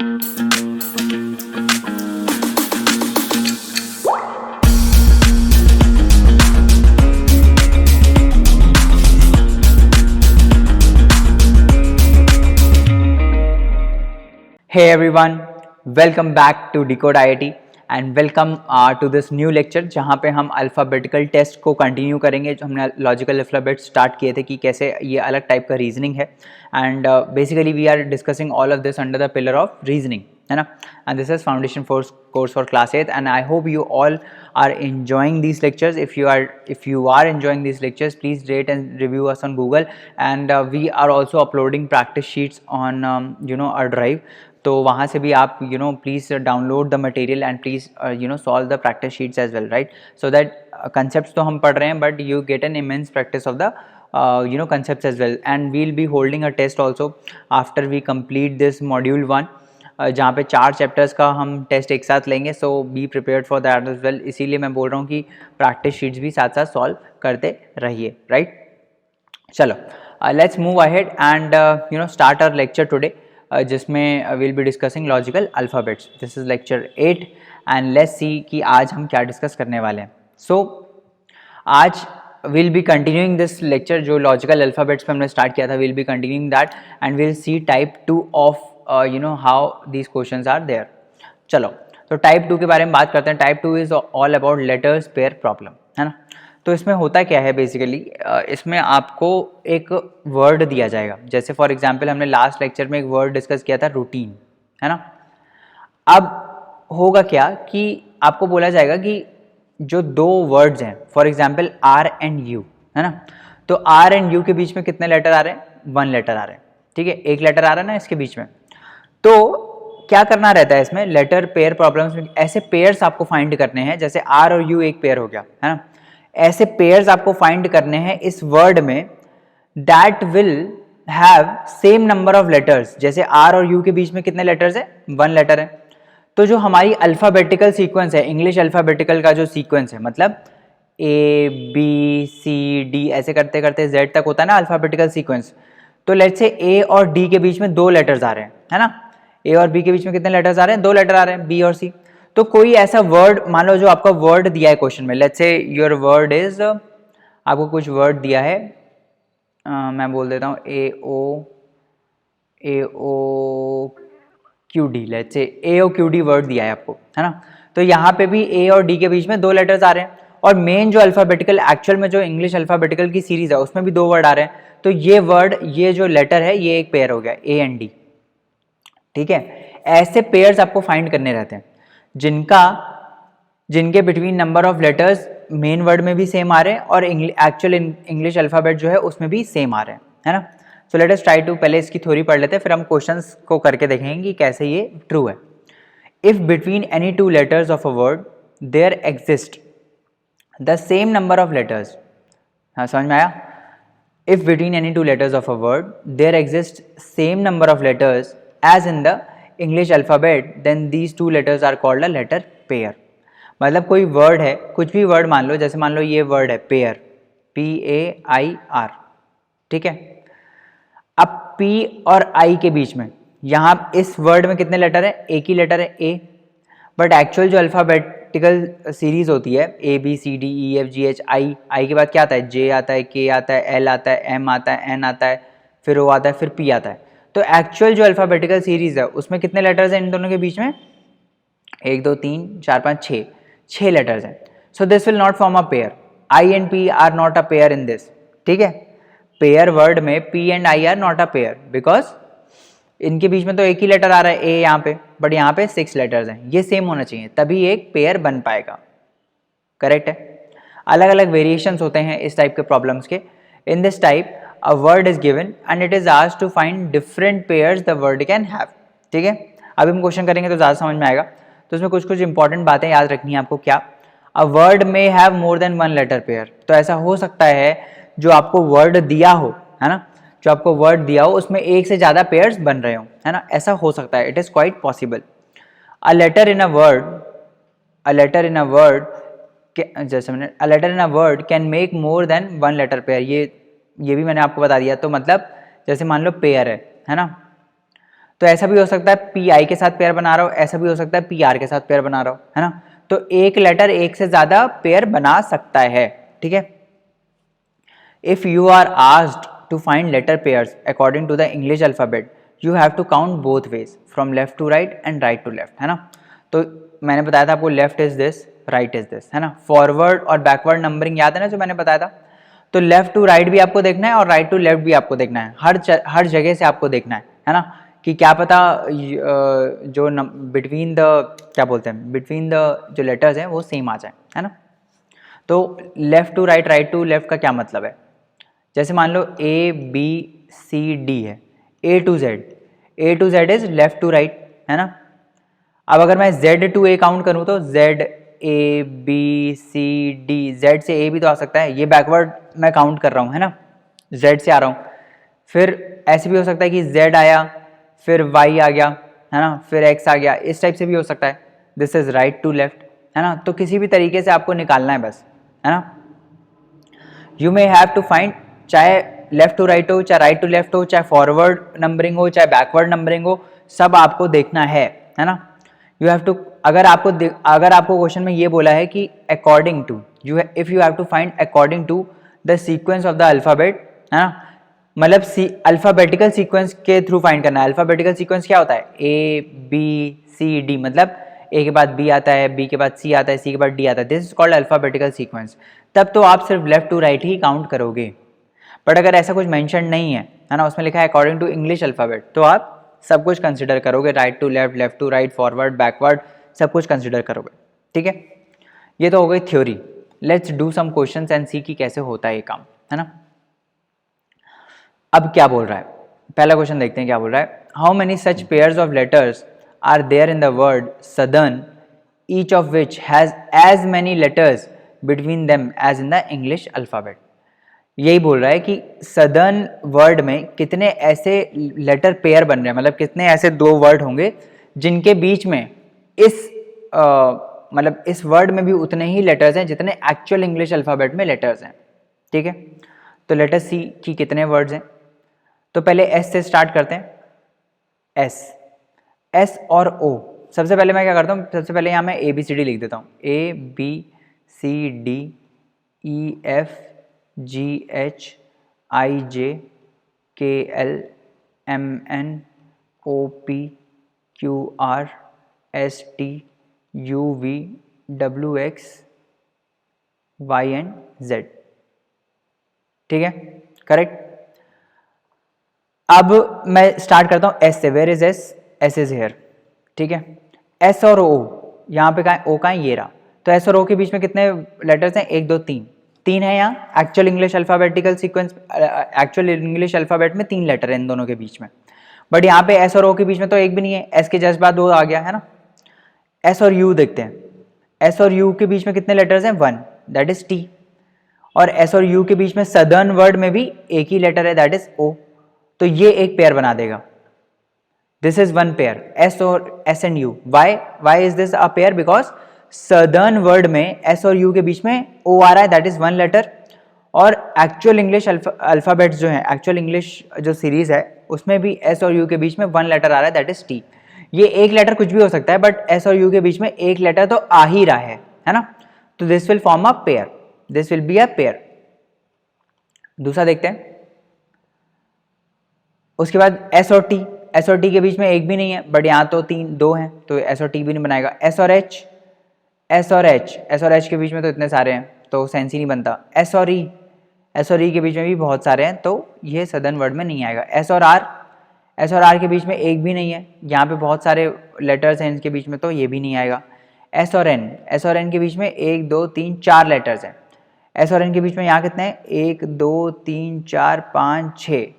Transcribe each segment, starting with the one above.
Hey everyone, welcome back to Decode IIT and welcome to this new lecture जहाँ पे हम alphabetical test को continue करेंगे। जो हमने लॉजिकल अल्फ़ाबेट स्टार्ट किए थे कि कैसे ये अलग टाइप का रीजनिंग है and basically we are discussing all of this under the pillar of reasoning, है ना। And this is foundation course for class 8 and I hope you all are enjoying these lectures. If you are enjoying these lectures, please rate and review us on Google, and we are also uploading practice sheets on our drive. तो वहाँ से भी आप please download the material and please solve the practice sheets as well, right, so that concepts तो हम पढ़ रहे हैं but you get an immense practice of the concepts as well. And we'll be holding a test also after we complete this module 1, जहाँ पे 4 chapters का हम test एक साथ लेंगे. So be prepared for that as well. इसीलिए मैं बोल रहा हूँ कि प्रैक्टिस शीट्स भी साथ साथ सॉल्व करते रहिए, राइट. चलो let's move ahead and start our lecture today, जिसमें will be discussing logical alphabets. This is lecture 8 and let's see कि आज हम क्या डिस्कस करने वाले हैं. सो आज will be continuing this lecture. जो लॉजिकल अल्फ़ाबेट्स पे हमने स्टार्ट किया था, will be continuing that and will see type 2 of how these questions are there. चलो तो टाइप 2 के बारे में बात करते हैं. Type 2 is all about letters pair problem, है ना. तो इसमें होता क्या है बेसिकली, इसमें आपको एक वर्ड दिया जाएगा. जैसे फॉर एग्जांपल हमने लास्ट लेक्चर में एक वर्ड डिस्कस किया था, रूटीन, है ना. अब होगा क्या कि आपको बोला जाएगा कि जो 2 वर्ड्स हैं, for example R and U, है ना. तो आर एंड यू के बीच में कितने लेटर आ रहे हैं? 1 लेटर आ रहे हैं, ठीक है. एक लेटर आ रहा है ना इसके बीच में. तो क्या करना रहता है इसमें लेटर पेयर प्रॉब्लम्स में? ऐसे पेयर्स आपको फाइंड करने हैं. जैसे आर और यू एक पेयर हो गया, है ना. ऐसे पेयर्स आपको फाइंड करने हैं इस वर्ड में that will have same number of letters. जैसे आर और यू के बीच में कितने लेटर्स है? 1 लेटर है. तो जो हमारी अल्फ़ाबेटिकल सीक्वेंस है, इंग्लिश अल्फ़ाबेटिकल का जो सीक्वेंस है, मतलब ए बी सी डी ऐसे करते करते जेड तक होता है ना अल्फ़ाबेटिकल सीक्वेंस. तो लेट्स से ए और डी के बीच में 2 लेटर्स आ रहे हैं, है ना. ए और बी के बीच में कितने लेटर्स आ रहे हैं? 2 लेटर आ रहे हैं, बी और सी. तो कोई ऐसा वर्ड मान लो जो आपका वर्ड दिया है क्वेश्चन में. Let's say your word is, आपको कुछ वर्ड दिया है, मैं बोल देता हूँ A O Q D. Let's say A O Q D word दिया है आपको, है ना. तो यहाँ पे भी ए और डी के बीच में 2 लेटर्स आ रहे हैं. और मेन जो अल्फ़ाबेटिकल एक्चुअल में जो इंग्लिश अल्फ़ाबेटिकल की सीरीज है उसमें भी 2 वर्ड आ रहे हैं. तो ये वर्ड, ये जो लेटर है, ये एक पेयर हो गया, ए एंड डी, ठीक है. ऐसे पेयर्स आपको फाइंड करने रहते हैं जिनके between number of letters main word में भी सेम आ रहे हैं और एक्चुअल इंग्लिश अल्फ़ाबेट जो है उसमें भी सेम आ रहे हैं, है ना. So let us try to, पहले इसकी थ्योरी पढ़ लेते हैं, फिर हम क्वेश्चंस को करके देखेंगे कि कैसे ये ट्रू है. If between any 2 letters of a word there exist the same number of letters. हाँ, समझ में आया? If between any 2 letters of a word there exist same number of letters as in the English alphabet, then these 2 letters are called a letter pair. मतलब कोई word है, कुछ भी word मान लो, जैसे मान लो ये वर्ड है पेयर, PAIR, ठीक है. अब P और I के बीच में, यहाँ इस वर्ड में कितने लेटर है? एक ही लेटर है, A. बट एक्चुअल जो अल्फ़ाबेटिकल सीरीज होती है ABCDEFGH, I के बाद क्या आता है? J आता है, K आता है, L आता है, M आता है, N आता है, फिर O आता है, फिर P आता है. तो एक्चुअल जो अल्फ़ाबेटिकल सीरीज है उसमें कितने लेटर्स हैं इन दोनों के बीच में? 1 2 3 4 5 6 लेटर्स हैं. So this will not form a pair. I and P R not a pair in this, ठीक है. पेयर वर्ड में P and I R not a pair because इनके बीच में तो एक ही लेटर आ रहा है, ए यहाँ पे, बट यहाँ पे 6 लेटर्स हैं. ये सेम होना चाहिए तभी एक पेयर बन पाएगा, करेक्ट है. अलग अलग वेरिएशंस होते हैं इस टाइप के प्रॉब्लम्स के. In this type a word is given and it is asked to find different pairs the word can have, ठीक है. अभी हम क्वेश्चन करेंगे तो ज़्यादा समझ में आएगा. तो इसमें कुछ इंपॉर्टेंट बातें याद रखनी है आपको. क्या? a word may have more than 1 letter pair. तो ऐसा हो सकता है जो आपको वर्ड दिया हो, है ना, जो आपको वर्ड दिया हो उसमें एक से ज़्यादा पेयर्स बन रहे हो, है ना. ऐसा हो सकता है, it is quite possible. a letter in a word जैसे मैंने a letter in a word can make more than 1 letter pair. ये भी मैंने आपको बता दिया. तो मतलब जैसे मान लो पेयर है ना. तो ऐसा भी हो सकता है पी आई के साथ पेयर बना रहा हो, ऐसा भी हो सकता है पी आर के साथ पेयर बना रहा हो, है ना। तो एक लेटर एक से ज्यादा पेयर बना सकता है, ठीक है। If you are asked to find letter pairs according to the English alphabet you have to count both ways from left to right and right to left, है ना। तो मैंने बताया था आपको left is this, right is this, है ना। Forward और बैकवर्ड नंबरिंग याद है ना जो मैंने बताया था। तो लेफ्ट टू राइट भी आपको देखना है और राइट टू लेफ्ट भी आपको देखना है, हर जगह से आपको देखना है ना, कि क्या पता जो बिटवीन द क्या बोलते हैं बिटवीन द जो लेटर्स हैं वो सेम आ जाए, है ना। तो left to right, right to left का क्या मतलब है, जैसे मान लो ए बी सी डी है, A to Z is left to right, है ना। अब अगर मैं जेड टू ए काउंट करूं तो Z A B C D, Z से ए भी तो आ सकता है, ये बैकवर्ड मैं काउंट कर रहा हूं, है ना, जेड से आ रहा हूं। फिर ऐसे भी हो सकता है कि जेड आया फिर वाई आ गया, है ना, फिर एक्स आ गया, इस टाइप से भी हो सकता है। This is right to left, है ना। तो किसी भी तरीके से आपको निकालना है बस, है ना। You may have to find, चाहे लेफ्ट टू राइट हो, चाहे राइट टू लेफ्ट हो, चाहे फॉरवर्ड नंबरिंग हो, चाहे बैकवर्ड नंबरिंग हो, सब आपको देखना है ना। यू हैव टू, अगर आपको क्वेश्चन में ये बोला है कि according to, if you have to find according to the sequence of the alphabet, है ना, मतलब अल्फाबेटिकल सीक्वेंस के थ्रू फाइंड करना है। अल्फाबेटिकल सीक्वेंस क्या होता है, ए बी सी डी, मतलब ए के बाद बी आता है, बी के बाद सी आता है, सी के बाद डी आता है, this is called alphabetical sequence. तब तो आप सिर्फ लेफ्ट टू राइट ही काउंट करोगे। बट अगर ऐसा कुछ मेंशन नहीं है ना, उसमें लिखा है अकॉर्डिंग टू इंग्लिश अल्फाबेट, तो आप सब कुछ कंसिडर करोगे, right to left, left to right, forward backward, सब कुछ कंसिडर करोगे, ठीक है। ये तो हो गई theory. Let's do some questions and see कि कैसे होता है ये काम, है ना। अब क्या बोल रहा है, पहला क्वेश्चन देखते हैं क्या बोल रहा है। How many such pairs of letters are there in the word southern, each of which has as many letters between them as in the English alphabet. यही बोल रहा है कि सदर्न वर्ड में कितने ऐसे लेटर पेयर बन रहे हैं, मतलब कितने ऐसे दो वर्ड होंगे जिनके बीच में मतलब इस वर्ड में भी उतने ही लेटर्स हैं जितने एक्चुअल इंग्लिश अल्फाबेट में लेटर्स हैं, ठीक है। तो लेटर सी की कितने वर्ड्स हैं, तो पहले एस से स्टार्ट करते हैं। एस और ओ, सबसे पहले मैं क्या करता हूँ, सबसे पहले यहाँ मैं ए बी सी डी लिख देता हूँ, A B C D E F G H I J K L M N O P Q R S T U V W X Y and Z, ठीक है, करेक्ट। अब मैं start करता हूं S से, where is S, S is here, ठीक है। S और ओ, यहाँ पे कहाँ है, ओ कहाँ है, ये रहा। तो एस और ओ के बीच में कितने लेटर्स हैं, एक दो तीन है यहाँ। Actual English alphabetical sequence, actual English alphabet में 3 लेटर है इन दोनों के बीच में, बट यहाँ पे एस और ओ के बीच में तो एक भी नहीं है, एस के जस्ट बाद वो आ गया, है ना। एस और यू देखते हैं, एस और यू के बीच में कितने लेटर्स हैं, 1, दैट इज टी। और एस और यू के बीच में सदर्न वर्ड में भी एक ही लेटर है, दैट इज ओ। तो ये एक पेयर बना देगा, this is one pair, S और S and U. Why is this a pair, because southern word में एस और यू के बीच में ओ आ रहा है, दैट इज 1 लेटर। और एक्चुअल इंग्लिश अल्फाबेट्स जो है, एक्चुअल इंग्लिश जो सीरीज है उसमें भी एस और यू के बीच में 1 लेटर आ रहा है, दैट इज टी। ये एक लेटर कुछ भी हो सकता है, बट एस और यू के बीच में एक लेटर तो आ ही रहा है ना। तो this will form a pair, this will be a pair. दूसरा देखते हैं, उसके बाद एस और टी के बीच में एक भी नहीं है, बट यहाँ तो 2 हैं, तो एस और टी भी नहीं बनाएगा। एस और एच के बीच में तो इतने सारे हैं तो सेंस ही नहीं बनता। एस और ई के बीच में भी बहुत सारे हैं, तो ये सदर्न वर्ड में नहीं आएगा। एस और आर के बीच में एक भी नहीं है, यहाँ पे बहुत सारे लेटर्स हैं इनके बीच में, तो ये भी नहीं आएगा। एस और एन के बीच में 1 2 3 4 लेटर्स हैं। एस और एन के बीच में यहाँ कितने हैं, 1 2 3 4 5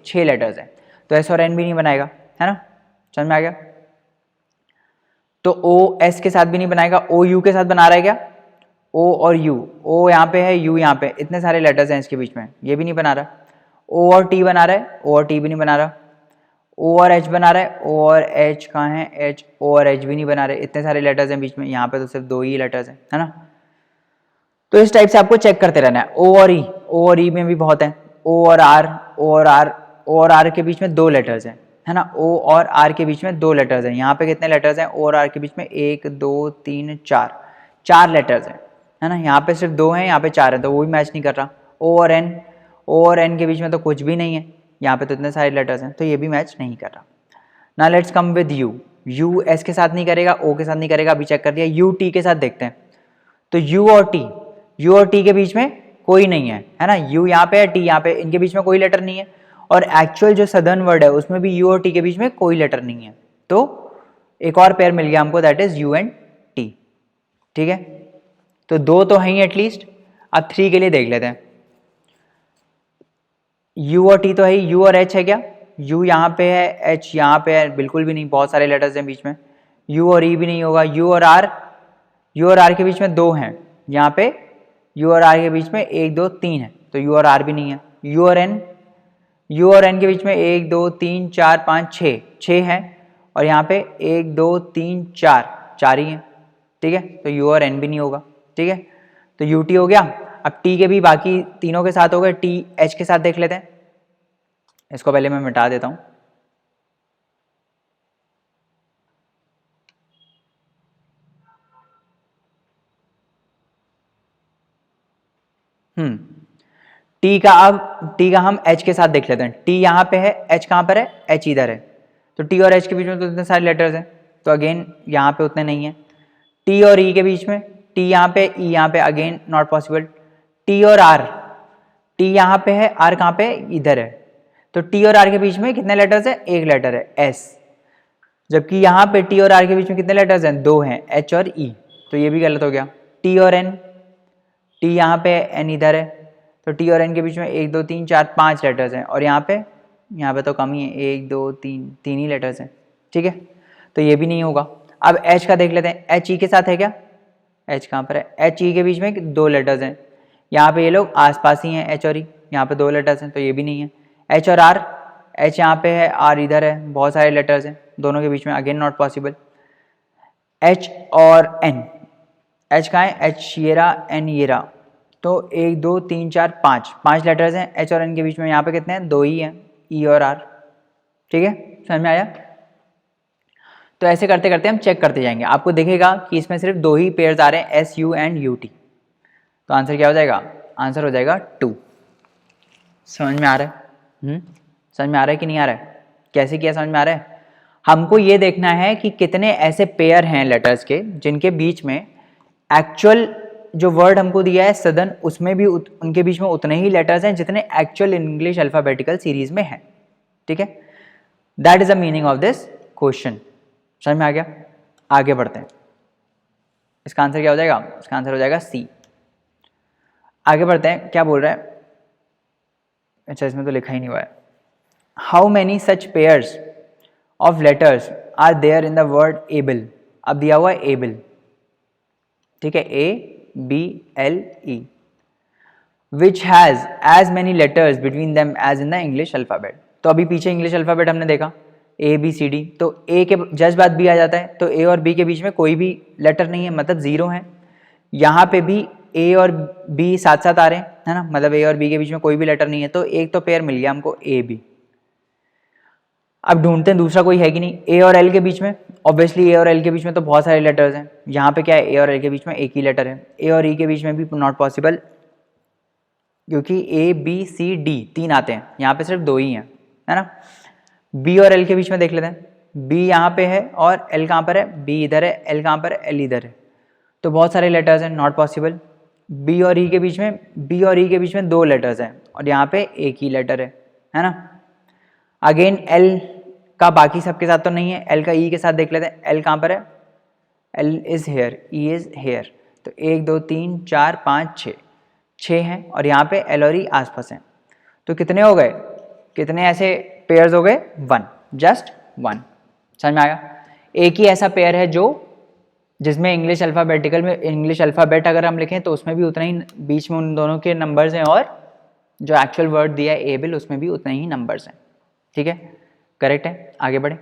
6 लेटर्स हैं, तो एस और एन भी नहीं बनाएगा, है ना, समझ में आ गया। तो ओ एस के साथ भी नहीं बनाएगा, ओ यू के साथ बना रहा है क्या, ओ और यू, ओ यहाँ पे है, यू यहाँ पे, इतने सारे लेटर्स हैं इसके बीच में, ये भी नहीं बना रहा। ओ और टी बना रहा है, ओ और टी भी नहीं बना रहा। ओ और एच बना रहा है, ओ और एच कहाँ है, एच, ओ और एच भी नहीं बना रहे, इतने सारे लेटर्स हैं बीच में, यहाँ पे तो सिर्फ 2 ही लेटर्स हैं, है ना। तो इस टाइप से आपको चेक करते रहना है। ओ और ई में भी बहुत है, ओ और आर के बीच में 2 लेटर्स हैं, है ना, ओ और आर के बीच में 2 लेटर्स हैं। यहाँ पे कितने लेटर्स हैं ओ और आर के बीच में? 1 2 3 4, 4 लेटर्स हैं, है ना। यहाँ पे सिर्फ 2 हैं, यहाँ पे 4 हैं, तो वो भी मैच नहीं कर रहा। ओ और एन के बीच में तो कुछ भी नहीं है, यहाँ पे तो इतने सारे लेटर्स हैं, तो ये भी मैच नहीं कर रहा। ना let's come with you. U S के साथ नहीं करेगा, ओ के साथ नहीं करेगा, अभी चेक कर दिया। यू टी के साथ देखते हैं। तो यू और टी के बीच में कोई नहीं है ना। यू यहाँ पे है, टी यहाँ पे, इनके बीच में कोई लेटर नहीं है। और एक्चुअल जो सदर्न वर्ड है उसमें भी यू और टी के बीच में कोई लेटर नहीं है। तो एक और पेयर मिल गया हमको, that is you and T. ठीक है, तो 2 तो हैं ही एटलीस्ट। अब 3 के लिए देख लेते हैं। यू और टी तो है ही, यू और एच है क्या? यू यहाँ पे है, एच यहाँ पे है, बिल्कुल भी नहीं, बहुत सारे लेटर्स हैं बीच में। यू और ई भी नहीं होगा। यू और आर के बीच में 2 हैं, यहाँ पे यू और आर के बीच में 1 2 3 है, तो यू और आर भी नहीं है। यू और एन के बीच में 1 2 3 4 5 6 है, और यहाँ पे 1 2 3 4 ही है। ठीक है, तो यू और एन भी नहीं होगा। ठीक है, तो यू टी हो गया। अब टी के भी बाकी तीनों के साथ हो गए। टी एच के साथ देख लेते हैं। इसको पहले मैं मिटा देता हूं। टी का हम एच के साथ देख लेते हैं। टी यहाँ पे है, एच कहाँ पर है? एच इधर है। तो टी और एच के बीच में तो इतने सारे लेटर्स हैं, तो अगेन यहाँ पे उतने नहीं है। टी और ई के बीच में, टी यहाँ पे, ई यहाँ पे, अगेन नॉट पॉसिबल। टी और आर, टी यहाँ पे है, आर कहाँ पे? इधर है। तो टी और आर के बीच में कितने लेटर्स हैं? 1 लेटर है, एस। जबकि यहाँ पे टी और आर के बीच में कितने लेटर्स हैं? 2 हैं, एच और ई, तो ये भी गलत हो गया। टी और एन, टी यहाँ पे है, एन इधर है, तो टी और एन के बीच में 1 2 3 4 5 लेटर्स हैं, और यहाँ पे तो कम ही है, 1 2 3 ही लेटर्स हैं। ठीक है, तो ये भी नहीं होगा। अब एच का देख लेते हैं। एच ई के साथ है क्या? एच कहाँ पर है? एच ई के बीच में 2 लेटर्स हैं, यहाँ पे ये लोग आसपास ही हैं, एच और ई, यहाँ पे 2 लेटर्स हैं, तो ये भी नहीं है। एच और आर, एच यहाँ पे है, आर इधर है, बहुत सारे लेटर्स हैं दोनों के बीच में, अगेन नॉट पॉसिबल। एच और एन, एच कहाँ है? एच ये रहा, एन ये रहा, तो 1 2 3 4 5 लेटर्स हैं एच और एन के बीच में, यहाँ पे कितने हैं? 2 ही हैं, ई और आर। ठीक है, समझ में आया? तो ऐसे करते करते हम चेक करते जाएंगे, आपको दिखेगा कि इसमें सिर्फ 2 ही पेयर्स आ रहे हैं, S U and U T. तो आंसर क्या हो जाएगा? आंसर हो जाएगा 2। समझ में आ रहा है? समझ में आ रहा है कि नहीं आ रहा है? कैसे किया, समझ में आ रहा है? हमको ये देखना है कि कितने ऐसे पेयर हैं लेटर्स के जिनके बीच में एक्चुअल जो वर्ड हमको दिया है सदन, उसमें भी उनके बीच में उतने ही लेटर्स हैं जितने एक्चुअल इंग्लिश अल्फाबेटिकल सीरीज में है। ठीक है, that is the meaning of this question. समझ में आ गया? आगे बढ़ते हैं। इसका आंसर क्या हो जाएगा? इसका आंसर हो जाएगा सी। आगे बढ़ते हैं, क्या बोल रहा है? अच्छा, इसमें तो लिखा ही नहीं हुआ है। How many such pairs of letters are there in the word able. अब दिया हुआ है एबल, ठीक है, ABLE, which has as many letters between them as in the English alphabet. तो अभी पीछे इंग्लिश अल्फाबेट हमने देखा ABCD, तो ए के जस्ट बाद बी आ जाता है, तो ए और बी के बीच में कोई भी लेटर नहीं है, मतलब 0 है। यहाँ पे भी ए और बी साथ साथ आ रहे हैं, है ना, मतलब ए और बी के बीच में कोई भी लेटर नहीं है, तो एक तो पेयर मिल गया हमको AB। अब ढूंढते हैं दूसरा कोई है कि नहीं। ए और एल के बीच में, ऑब्वियसली ए और एल के बीच में तो बहुत सारे लेटर्स हैं, यहाँ पे क्या है, ए और एल के बीच में एक ही लेटर है। ए और ई के बीच में भी नॉट पॉसिबल, क्योंकि ABCD 3 आते हैं, यहाँ पे सिर्फ 2 ही हैं, है ना। बी और एल के बीच में देख लेते हैं। बी यहाँ पे है और एल कहाँ पर है? बी इधर है, एल कहाँ पर है? एल इधर है, तो बहुत सारे लेटर्स हैं, नॉट पॉसिबल। बी और ई के बीच में 2 लेटर्स हैं, और यहाँ पे एक ही लेटर है ना। अगेन एल का बाकी सबके साथ तो नहीं है, एल का ई के साथ देख लेते हैं। एल कहाँ पर है? L is here, E is here, तो 1 2 3 4 5 6 हैं, और यहाँ पे एल और ई आसपास हैं, तो कितने हो गए? कितने ऐसे पेयर्स हो गए? 1, जस्ट 1। समझ में आया? एक ही ऐसा पेयर है जो जिसमें इंग्लिश अल्फ़ाबेटिकल में इंग्लिश अल्फ़ाबेट अगर हम लिखें तो उसमें भी उतना ही बीच में उन दोनों के नंबर्स हैं, और जो एक्चुअल वर्ड दिया है एबल उसमें भी उतने ही नंबर्स हैं। ठीक है, करेक्ट है। आगे बढ़े।